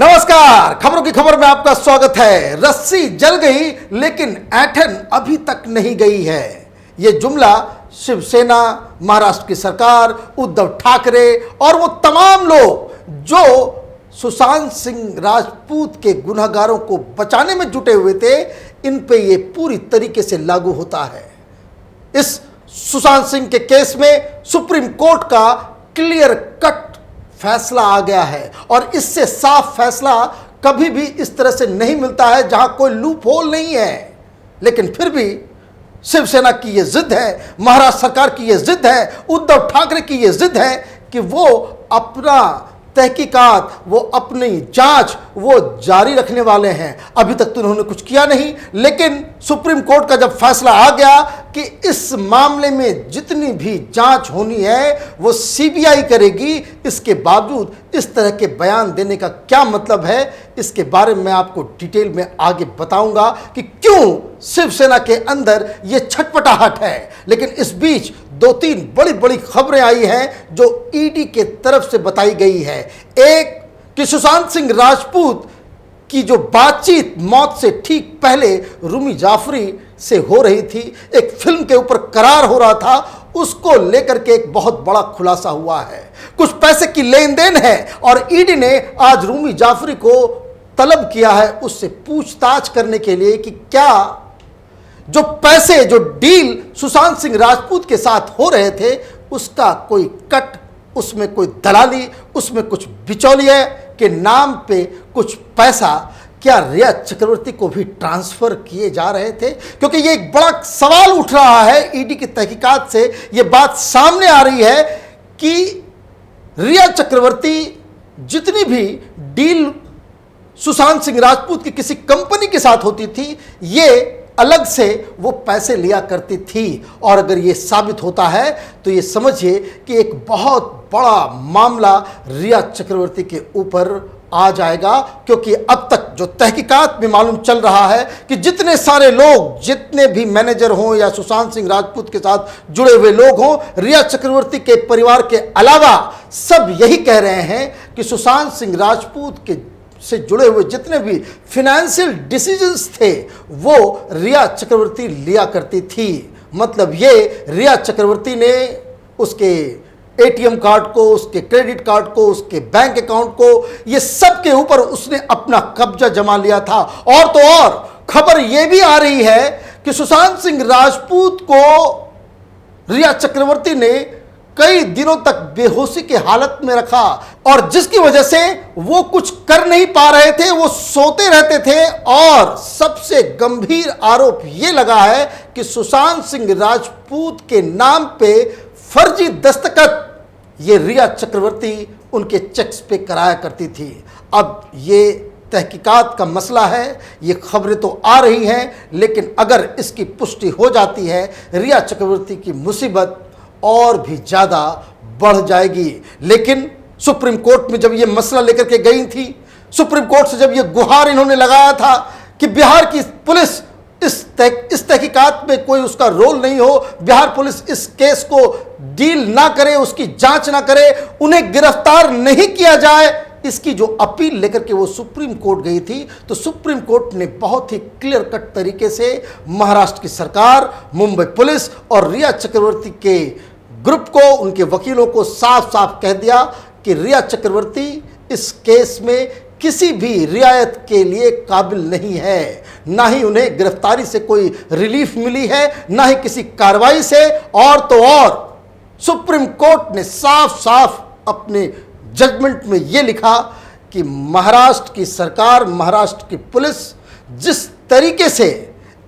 नमस्कार, खबरों की खबर में आपका स्वागत है। रस्सी जल गई लेकिन ऐंठन अभी तक नहीं गई है। यह जुमला शिवसेना, महाराष्ट्र की सरकार, उद्धव ठाकरे और वो तमाम लोग जो सुशांत सिंह राजपूत के गुनहगारों को बचाने में जुटे हुए थे, इन पे ये पूरी तरीके से लागू होता है। इस सुशांत सिंह के केस में सुप्रीम कोर्ट का क्लियर कट फैसला आ गया है और इससे साफ फैसला कभी भी इस तरह से नहीं मिलता है जहां कोई लूप होल नहीं है। लेकिन फिर भी शिवसेना की यह जिद है, महाराष्ट्र सरकार की यह जिद है, उद्धव ठाकरे की यह जिद है कि वो अपना तहकीकात, वो अपनी जांच वो जारी रखने वाले हैं। अभी तक तो उन्होंने कुछ किया नहीं, लेकिन सुप्रीम कोर्ट का जब फैसला आ गया कि इस मामले में जितनी भी जांच होनी है वो सीबीआई करेगी, इसके बावजूद इस तरह के बयान देने का क्या मतलब है, इसके बारे में आपको डिटेल में आगे बताऊंगा कि क्यों शिवसेना के अंदर ये छटपटाहट है। लेकिन इस बीच दो तीन बड़ी बड़ी खबरें आई हैं जो ईडी के तरफ से बताई गई है। एक कि सुशांत सिंह राजपूत की जो बातचीत मौत से ठीक पहले रूमी जाफरी से हो रही थी, एक फिल्म के ऊपर करार हो रहा था, उसको लेकर के एक बहुत बड़ा खुलासा हुआ है। कुछ पैसे की लेन देन है और ईडी ने आज रूमी जाफरी को तलब किया है उससे पूछताछ करने के लिए कि क्या जो पैसे, जो डील सुशांत सिंह राजपूत के साथ हो रहे थे, उसका कोई कट, उसमें कोई दलाली, उसमें कुछ बिचौलिए के नाम पे कुछ पैसा क्या रिया चक्रवर्ती को भी ट्रांसफर किए जा रहे थे। क्योंकि ये एक बड़ा सवाल उठ रहा है। ईडी की तहकीकात से ये बात सामने आ रही है कि रिया चक्रवर्ती जितनी भी डील सुशांत सिंह राजपूत की किसी कंपनी के साथ होती थी, ये अलग से वो पैसे लिया करती थी। और अगर ये साबित होता है तो ये समझिए कि एक बहुत बड़ा मामला रिया चक्रवर्ती के ऊपर आ जाएगा। क्योंकि अब तक जो तहकीकात में मालूम चल रहा है कि जितने सारे लोग, जितने भी मैनेजर हों या सुशांत सिंह राजपूत के साथ जुड़े हुए लोग हों, रिया चक्रवर्ती के परिवार के अलावा सब यही कह रहे हैं कि सुशांत सिंह राजपूत के से जुड़े हुए जितने भी फिनेंशियल डिसीजंस थे वो रिया चक्रवर्ती लिया करती थी। मतलब ये रिया चक्रवर्ती ने उसके एटीएम कार्ड को, उसके क्रेडिट कार्ड को, उसके बैंक अकाउंट को, ये सब के ऊपर उसने अपना कब्जा जमा लिया था। और तो और खबर ये भी आ रही है कि सुशांत सिंह राजपूत को रिया चक्रवर्ती ने कई दिनों तक बेहोशी की हालत में रखा और जिसकी वजह से वो कुछ कर नहीं पा रहे थे, वो सोते रहते थे। और सबसे गंभीर आरोप ये लगा है कि सुशांत सिंह राजपूत के नाम पे फर्जी दस्तखत ये रिया चक्रवर्ती उनके चेक्स पे कराया करती थी। अब ये तहकीकात का मसला है, ये खबरें तो आ रही हैं, लेकिन अगर इसकी पुष्टि हो जाती है, रिया चक्रवर्ती की मुसीबत और भी ज़्यादा बढ़ जाएगी। लेकिन सुप्रीम कोर्ट में जब ये मसला लेकर के गई थी, सुप्रीम कोर्ट से जब ये गुहार इन्होंने लगाया था कि बिहार की पुलिस इस तहकीकात में कोई उसका रोल नहीं हो, बिहार पुलिस इस केस को डील ना करे, उसकी जांच ना करे, उन्हें गिरफ्तार नहीं किया जाए, इसकी जो अपील लेकर के वो सुप्रीम कोर्ट गई थी, तो सुप्रीम कोर्ट ने बहुत ही क्लियर कट तरीके से महाराष्ट्र की सरकार, मुंबई पुलिस और रिया चक्रवर्ती के ग्रुप को, उनके वकीलों को साफ साफ कह दिया कि रिया चक्रवर्ती इस केस में किसी भी रियायत के लिए काबिल नहीं है। ना ही उन्हें गिरफ्तारी से कोई रिलीफ मिली है, ना ही किसी कार्रवाई से। और तो और सुप्रीम कोर्ट ने साफ साफ अपने जजमेंट में यह लिखा कि महाराष्ट्र की सरकार, महाराष्ट्र की पुलिस जिस तरीके से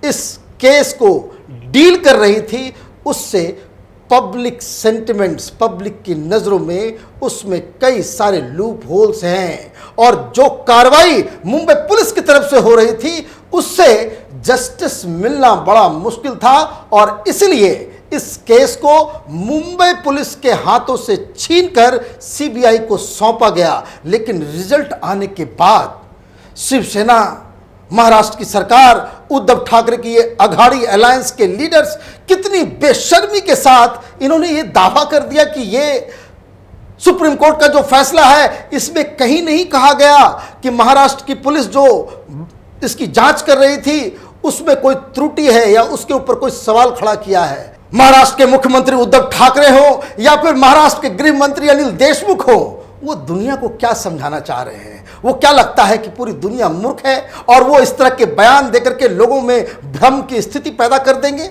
इस केस को डील कर रही थी, उससे पब्लिक सेंटिमेंट्स, पब्लिक की नज़रों में उसमें कई सारे लूप होल्स हैं। और जो कार्रवाई मुंबई पुलिस की तरफ से हो रही थी, उससे जस्टिस मिलना बड़ा मुश्किल था। और इसलिए इस केस को मुंबई पुलिस के हाथों से छीनकर सीबीआई को सौंपा गया। लेकिन रिजल्ट आने के बाद शिवसेना, महाराष्ट्र की सरकार, उद्धव ठाकरे की ये अघाड़ी अलायंस के लीडर्स कितनी बेशर्मी के साथ इन्होंने ये दावा कर दिया कि ये सुप्रीम कोर्ट का जो फैसला है इसमें कहीं नहीं कहा गया कि महाराष्ट्र की पुलिस जो इसकी जांच कर रही थी उसमें कोई त्रुटि है या उसके ऊपर कोई सवाल खड़ा किया है। महाराष्ट्र के मुख्यमंत्री उद्धव ठाकरे हो या फिर महाराष्ट्र के गृह मंत्री अनिल देशमुख हो, वो दुनिया को क्या समझाना चाह रहे हैं? वो क्या लगता है कि पूरी दुनिया मूर्ख है और वो इस तरह के बयान देकर के लोगों में भ्रम की स्थिति पैदा कर देंगे?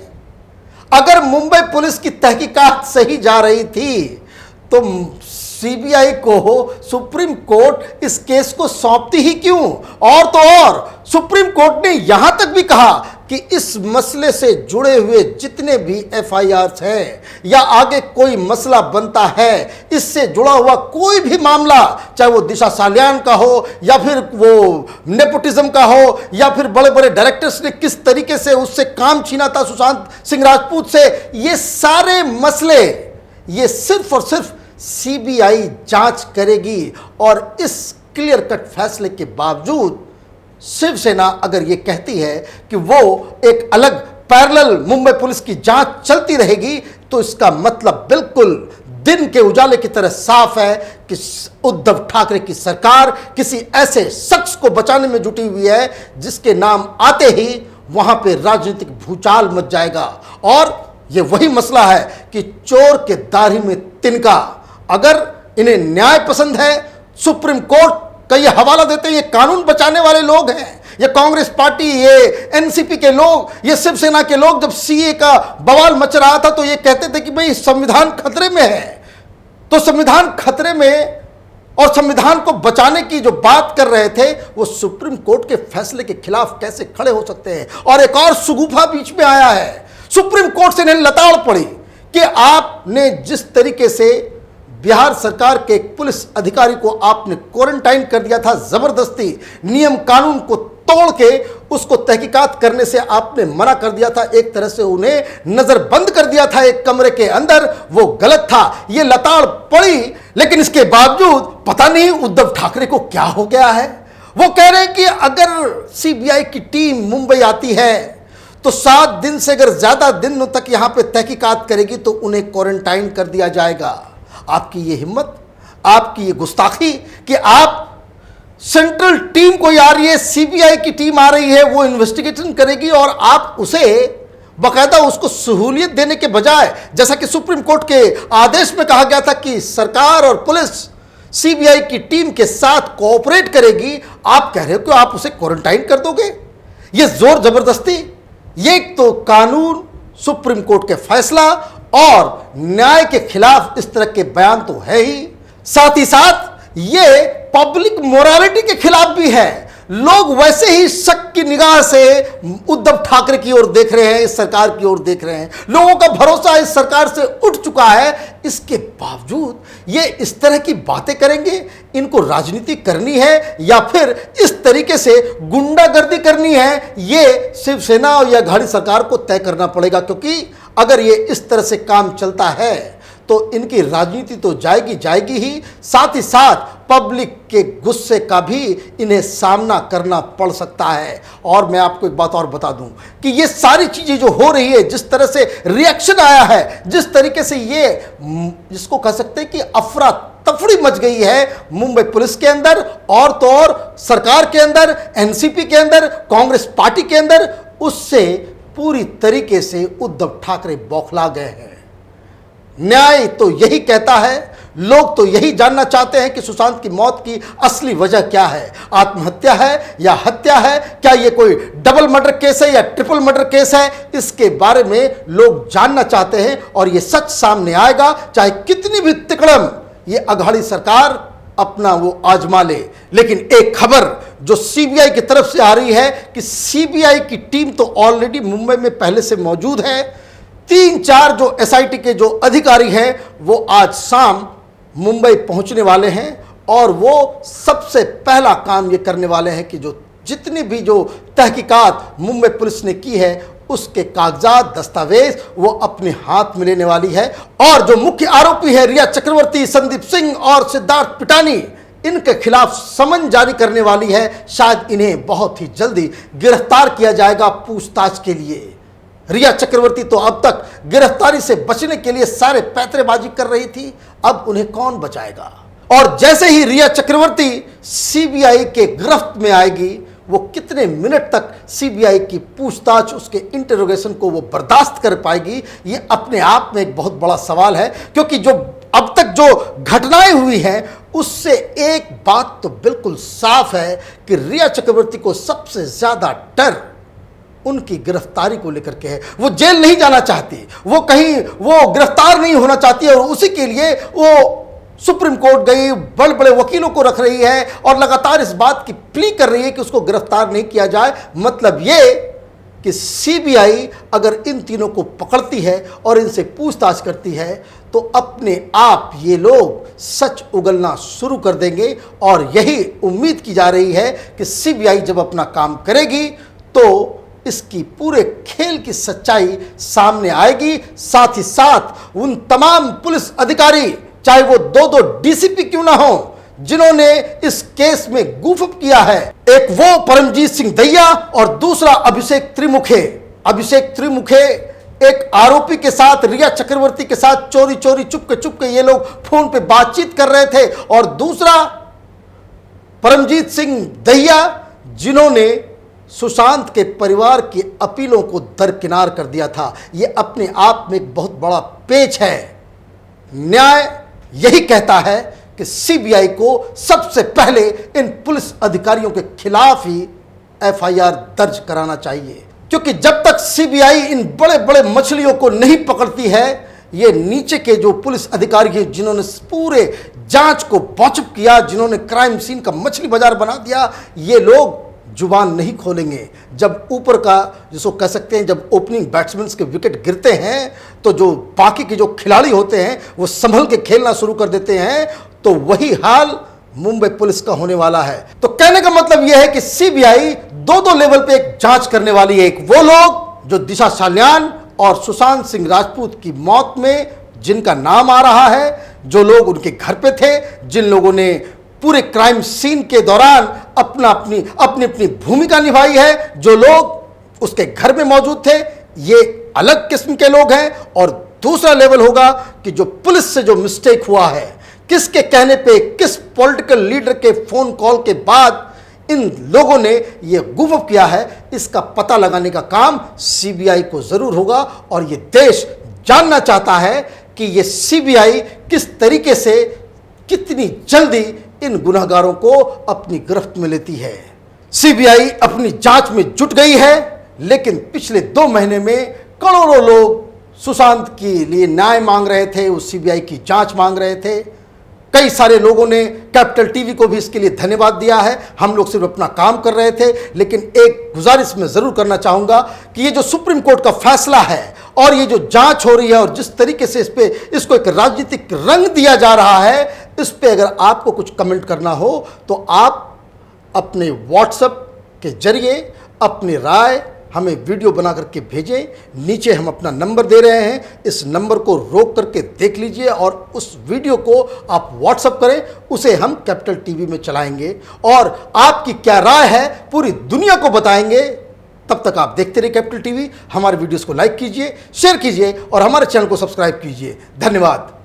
अगर मुंबई पुलिस की तहकीकात सही जा रही थी तो सीबीआई को सुप्रीम कोर्ट इस केस को सौंपती ही क्यों? और तो और सुप्रीम कोर्ट ने यहां तक भी कहा कि इस मसले से जुड़े हुए जितने भी एफआईआर्स हैं या आगे कोई मसला बनता है, इससे जुड़ा हुआ कोई भी मामला, चाहे वो दिशा सालियान का हो या फिर वो नेपोटिज्म का हो या फिर बड़े बड़े डायरेक्टर्स ने किस तरीके से उससे काम छीना था सुशांत सिंह राजपूत से, ये सारे मसले ये सिर्फ और सिर्फ सीबीआई जांच करेगी। और इस क्लियर कट फैसले के बावजूद शिवसेना अगर ये कहती है कि वो एक अलग पैरेलल मुंबई पुलिस की जांच चलती रहेगी, तो इसका मतलब बिल्कुल दिन के उजाले की तरह साफ है कि उद्धव ठाकरे की सरकार किसी ऐसे शख्स को बचाने में जुटी हुई है जिसके नाम आते ही वहां पे राजनीतिक भूचाल मच जाएगा। और ये वही मसला है कि चोर के दाढ़ी में तिनका। अगर इन्हें न्याय पसंद है, सुप्रीम कोर्ट का ये हवाला देते हैं, ये कानून बचाने वाले लोग हैं, ये कांग्रेस पार्टी, ये एनसीपी के लोग, ये शिवसेना के लोग जब सीए का बवाल मच रहा था तो ये कहते थे कि भाई संविधान खतरे में है। तो संविधान खतरे में और संविधान को बचाने की जो बात कर रहे थे वो सुप्रीम कोर्ट के फैसले के खिलाफ कैसे खड़े हो सकते हैं? और एक और सुगुफा बीच में आया है, सुप्रीम कोर्ट से इन्हें लताड़ पड़ी कि आपने जिस तरीके से बिहार सरकार के एक पुलिस अधिकारी को आपने क्वारंटाइन कर दिया था, जबरदस्ती नियम कानून को तोड़ के उसको तहकीकात करने से आपने मना कर दिया था, एक तरह से उन्हें नजरबंद कर दिया था एक कमरे के अंदर, वो गलत था। ये लताड़ पड़ी, लेकिन इसके बावजूद पता नहीं उद्धव ठाकरे को क्या हो गया है। वो कह रहे हैं कि अगर सीबीआई की टीम मुंबई आती है तो 7 दिन से अगर ज्यादा दिनों तक यहां पे तहकीकात करेगी तो उन्हें क्वारंटाइन कर दिया जाएगा। आपकी ये हिम्मत, आपकी ये गुस्ताखी कि आप सेंट्रल टीम कोई आ रही है, सीबीआई की टीम आ रही है, वो इन्वेस्टिगेशन करेगी और आप उसे बाकायदा उसको सहूलियत देने के बजाय, जैसा कि सुप्रीम कोर्ट के आदेश में कहा गया था कि सरकार और पुलिस सीबीआई की टीम के साथ कोऑपरेट करेगी, आप कह रहे हो कि आप उसे क्वारंटाइन कर दोगे? ये जोर जबरदस्ती, ये तो कानून, सुप्रीम कोर्ट के फैसला और न्याय के खिलाफ इस तरह के बयान तो है ही, साथ ही साथ ये पब्लिक मोरालिटी के खिलाफ भी है। लोग वैसे ही शक की निगाह से उद्धव ठाकरे की ओर देख रहे हैं, इस सरकार की ओर देख रहे हैं, लोगों का भरोसा इस सरकार से उठ चुका है। इसके बावजूद ये इस तरह की बातें करेंगे? इनको राजनीति करनी है या फिर इस तरीके से गुंडागर्दी करनी है, ये शिवसेना और या घाड़ी सरकार को तय करना पड़ेगा। क्योंकि अगर ये इस तरह से काम चलता है तो इनकी राजनीति तो जाएगी जाएगी ही, साथ ही साथ पब्लिक के गुस्से का भी इन्हें सामना करना पड़ सकता है। और मैं आपको एक बात और बता दूं कि ये सारी चीजें जो हो रही है, जिस तरह से रिएक्शन आया है, जिस तरीके से ये जिसको कह सकते हैं कि अफरा तफड़ी मच गई है मुंबई पुलिस के अंदर और तो और सरकार के अंदर, एनसीपी के अंदर, कांग्रेस पार्टी के अंदर, उससे पूरी तरीके से उद्धव ठाकरे बौखला गए हैं। न्याय तो यही कहता है, लोग तो यही जानना चाहते हैं कि सुशांत की मौत की असली वजह क्या है, आत्महत्या है या हत्या है, क्या ये कोई डबल मर्डर केस है या ट्रिपल मर्डर केस है, इसके बारे में लोग जानना चाहते हैं। और ये सच सामने आएगा, चाहे कितनी भी तिकड़म ये अघाड़ी सरकार अपना वो आजमा ले। लेकिन एक खबर जो सीबीआई की तरफ से आ रही है कि सीबीआई की टीम तो ऑलरेडी मुंबई में पहले से मौजूद है, 3-4 जो एसआईटी के जो अधिकारी हैं वो आज शाम मुंबई पहुंचने वाले हैं और वो सबसे पहला काम ये करने वाले हैं कि जो जितनी भी जो तहकीकात मुंबई पुलिस ने की है उसके कागजात, दस्तावेज वो अपने हाथ में लेने वाली है। और जो मुख्य आरोपी है रिया चक्रवर्ती, संदीप सिंह और सिद्धार्थ पिटानी, इनके खिलाफ समन जारी करने वाली है। शायद इन्हें बहुत ही जल्दी गिरफ्तार किया जाएगा पूछताछ के लिए। रिया चक्रवर्ती तो अब तक गिरफ्तारी से बचने के लिए सारे पैंतरेबाजी कर रही थी, अब उन्हें कौन बचाएगा। और जैसे ही रिया चक्रवर्ती सीबीआई के गिरफ्त में आएगी, वो कितने मिनट तक सीबीआई की पूछताछ, उसके इंटरोगेशन को वो बर्दाश्त कर पाएगी, ये अपने आप में एक बहुत बड़ा सवाल है। क्योंकि जो अब तक जो घटनाएं हुई हैं, उससे एक बात तो बिल्कुल साफ है कि रिया चक्रवर्ती को सबसे ज्यादा डर उनकी गिरफ्तारी को लेकर के है। वो जेल नहीं जाना चाहती, वो कहीं वो गिरफ्तार नहीं होना चाहती, और उसी के लिए वो सुप्रीम कोर्ट गई, बड़े बड़े वकीलों को रख रही है और लगातार इस बात की प्ली कर रही है कि उसको गिरफ्तार नहीं किया जाए। मतलब ये कि सीबीआई अगर इन तीनों को पकड़ती है और इनसे पूछताछ करती है, तो अपने आप ये लोग सच उगलना शुरू कर देंगे। और यही उम्मीद की जा रही है कि सीबीआई जब अपना काम करेगी तो इसकी पूरे खेल की सच्चाई सामने आएगी। साथ ही साथ उन तमाम पुलिस अधिकारी, चाहे वो दो डीसीपी क्यों ना हो, जिन्होंने इस केस में गूफअप किया है, एक वो परमजीत सिंह दहिया और दूसरा अभिषेक त्रिमुखे। अभिषेक त्रिमुखे एक आरोपी के साथ, रिया चक्रवर्ती के साथ चोरी चोरी चुपके ये लोग फोन पे बातचीत कर रहे थे, और दूसरा परमजीत सिंह दहिया, जिन्होंने सुशांत के परिवार की अपीलों को दरकिनार कर दिया था। यह अपने आप में एक बहुत बड़ा पेच है। न्याय यही कहता है कि सीबीआई को सबसे पहले इन पुलिस अधिकारियों के खिलाफ ही एफआईआर दर्ज कराना चाहिए, क्योंकि जब तक सीबीआई इन बड़े बड़े मछलियों को नहीं पकड़ती है, ये नीचे के जो पुलिस अधिकारी हैं, जिन्होंने पूरे जांच को बॉचअप किया, जिन्होंने क्राइम सीन का मछली बाजार बना दिया, ये लोग जुबान नहीं खोलेंगे। जब ऊपर का, जिसको कह सकते हैं, जब ओपनिंग बैट्समैन के विकेट गिरते हैं, तो जो बाकी के जो खिलाड़ी होते हैं वो संभल के खेलना शुरू कर देते हैं। तो वही हाल मुंबई पुलिस का होने वाला है। तो कहने का मतलब यह है कि सीबीआई दो लेवल पे एक जांच करने वाली है। एक वो लोग जो दिशा साल्यान और सुशांत सिंह राजपूत की मौत में जिनका नाम आ रहा है, जो लोग उनके घर पे थे, जिन लोगों ने पूरे क्राइम सीन के दौरान अपनी भूमिका निभाई है, जो लोग उसके घर में मौजूद थे, ये अलग किस्म के लोग हैं। और दूसरा लेवल होगा कि जो पुलिस से जो मिस्टेक हुआ है, किसके कहने पे, किस पॉलिटिकल लीडर के फोन कॉल के बाद इन लोगों ने ये गुफअप किया है, इसका पता लगाने का काम सीबीआई को जरूर होगा। और ये देश जानना चाहता है कि ये सीबीआई किस तरीके से, कितनी जल्दी इन गुनहगारों को अपनी गिरफ्त में लेती है। सीबीआई अपनी जांच में जुट गई है, लेकिन पिछले 2 महीने में करोड़ों लोग सुशांत के लिए न्याय मांग रहे थे, उस सीबीआई की जांच मांग रहे थे। कई सारे लोगों ने कैपिटल टीवी को भी इसके लिए धन्यवाद दिया है। हम लोग सिर्फ अपना काम कर रहे थे। लेकिन एक गुजारिश मैं जरूर करना चाहूंगा कि ये जो सुप्रीम कोर्ट का फैसला है और ये जो जांच हो रही है और जिस तरीके से इसको एक राजनीतिक रंग दिया जा रहा है, इस पे अगर आपको कुछ कमेंट करना हो तो आप अपने व्हाट्सएप के जरिए अपनी राय हमें वीडियो बना करके भेजें। नीचे हम अपना नंबर दे रहे हैं, इस नंबर को रोक करके देख लीजिए और उस वीडियो को आप व्हाट्सएप करें, उसे हम कैपिटल टीवी में चलाएंगे और आपकी क्या राय है पूरी दुनिया को बताएंगे। तब तक आप देखते रहिए कैपिटल टीवी। हमारे वीडियोस को लाइक कीजिए, शेयर कीजिए और हमारे चैनल को सब्सक्राइब कीजिए। धन्यवाद।